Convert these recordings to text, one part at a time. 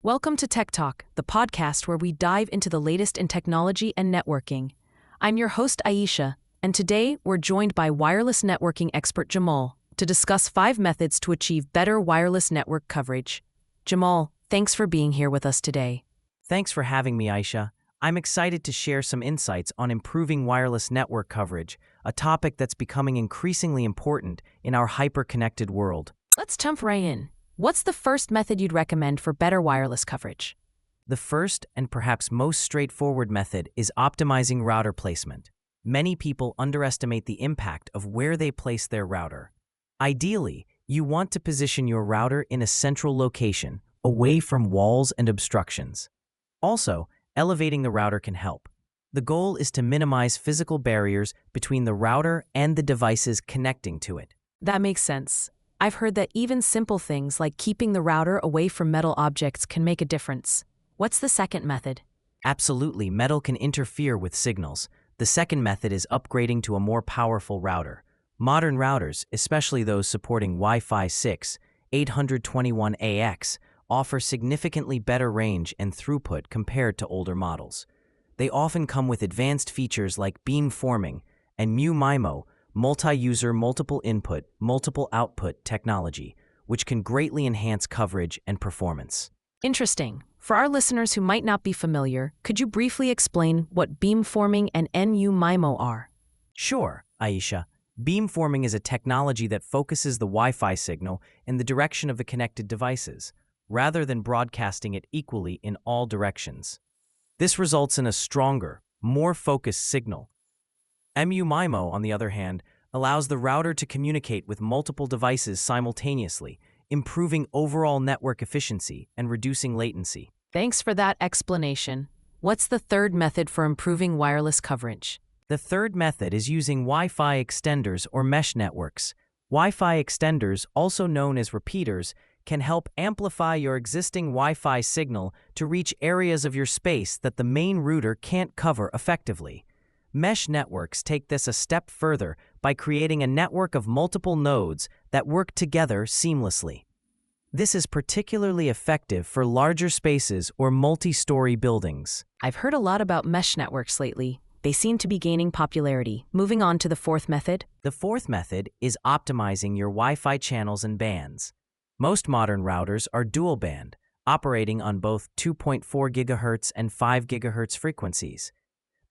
Welcome to Tech Talk, the podcast where we dive into the latest in technology and networking. I'm your host, Aisha, and today we're joined by wireless networking expert Jamal to discuss 5 methods to achieve better wireless network coverage. Jamal, thanks for being here with us today. Thanks for having me, Aisha. I'm excited to share some insights on improving wireless network coverage, a topic that's becoming increasingly important in our hyper-connected world. Let's jump right in. What's the first method you'd recommend for better wireless coverage? The first and perhaps most straightforward method is optimizing router placement. Many people underestimate the impact of where they place their router. Ideally, you want to position your router in a central location, away from walls and obstructions. Also, elevating the router can help. The goal is to minimize physical barriers between the router and the devices connecting to it. That makes sense. I've heard that even simple things like keeping the router away from metal objects can make a difference. What's the second method? Absolutely, metal can interfere with signals. The second method is upgrading to a more powerful router. Modern routers, especially those supporting Wi-Fi 6, 802.11ax, offer significantly better range and throughput compared to older models. They often come with advanced features like beamforming and Mu-MIMO, multi-user, multiple input, multiple output technology, which can greatly enhance coverage and performance. Interesting. For our listeners who might not be familiar, could you briefly explain what beamforming and Mu-MIMO are? Sure, Aisha. Beamforming is a technology that focuses the Wi-Fi signal in the direction of the connected devices, rather than broadcasting it equally in all directions. This results in a stronger, more focused signal. Mu-MIMO, on the other hand, allows the router to communicate with multiple devices simultaneously, improving overall network efficiency and reducing latency. Thanks for that explanation. What's the third method for improving wireless coverage? The third method is using Wi-Fi extenders or mesh networks. Wi-Fi extenders, also known as repeaters, can help amplify your existing Wi-Fi signal to reach areas of your space that the main router can't cover effectively. Mesh networks take this a step further by creating a network of multiple nodes that work together seamlessly. This is particularly effective for larger spaces or multi-story buildings. I've heard a lot about mesh networks lately. They seem to be gaining popularity. Moving on to the fourth method. The fourth method is optimizing your Wi-Fi channels and bands. Most modern routers are dual-band, operating on both 2.4 GHz and 5 GHz frequencies.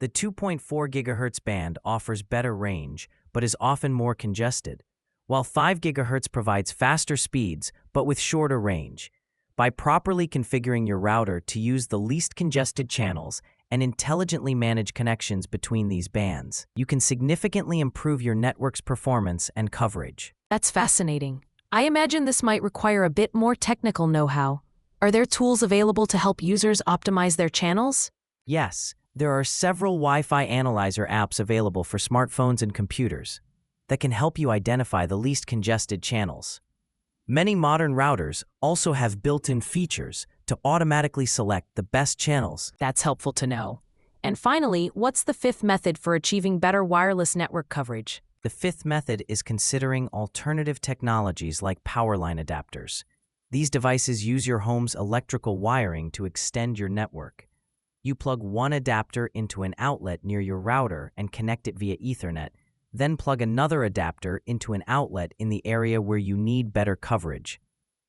The 2.4 GHz band offers better range, but is often more congested, while 5 GHz provides faster speeds, but with shorter range. By properly configuring your router to use the least congested channels and intelligently manage connections between these bands, you can significantly improve your network's performance and coverage. That's fascinating. I imagine this might require a bit more technical know-how. Are there tools available to help users optimize their channels? Yes, there are several Wi-Fi analyzer apps available for smartphones and computers that can help you identify the least congested channels. Many modern routers also have built-in features to automatically select the best channels. That's helpful to know. And finally, what's the fifth method for achieving better wireless network coverage? The fifth method is considering alternative technologies like power line adapters. These devices use your home's electrical wiring to extend your network. You plug one adapter into an outlet near your router and connect it via Ethernet, then plug another adapter into an outlet in the area where you need better coverage.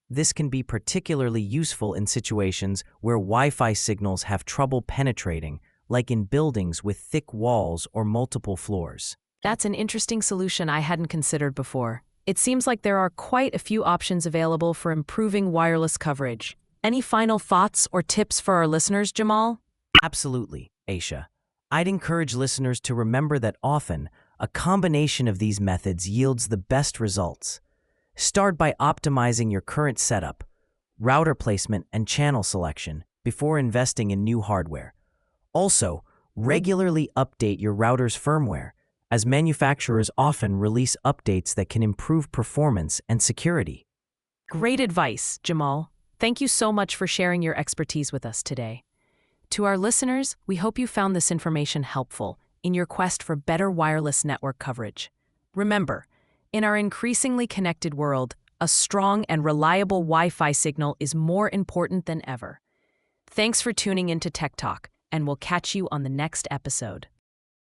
This can be particularly useful in situations where Wi-Fi signals have trouble penetrating, like in buildings with thick walls or multiple floors. That's an interesting solution I hadn't considered before. It seems like there are quite a few options available for improving wireless coverage. Any final thoughts or tips for our listeners, Jamal? Absolutely, Aisha. I'd encourage listeners to remember that often, a combination of these methods yields the best results. Start by optimizing your current setup, router placement, and channel selection before investing in new hardware. Also, regularly update your router's firmware, as manufacturers often release updates that can improve performance and security. Great advice, Jamal. Thank you so much for sharing your expertise with us today. To our listeners, we hope you found this information helpful in your quest for better wireless network coverage. Remember, in our increasingly connected world, a strong and reliable Wi-Fi signal is more important than ever. Thanks for tuning in to Tech Talk, and we'll catch you on the next episode.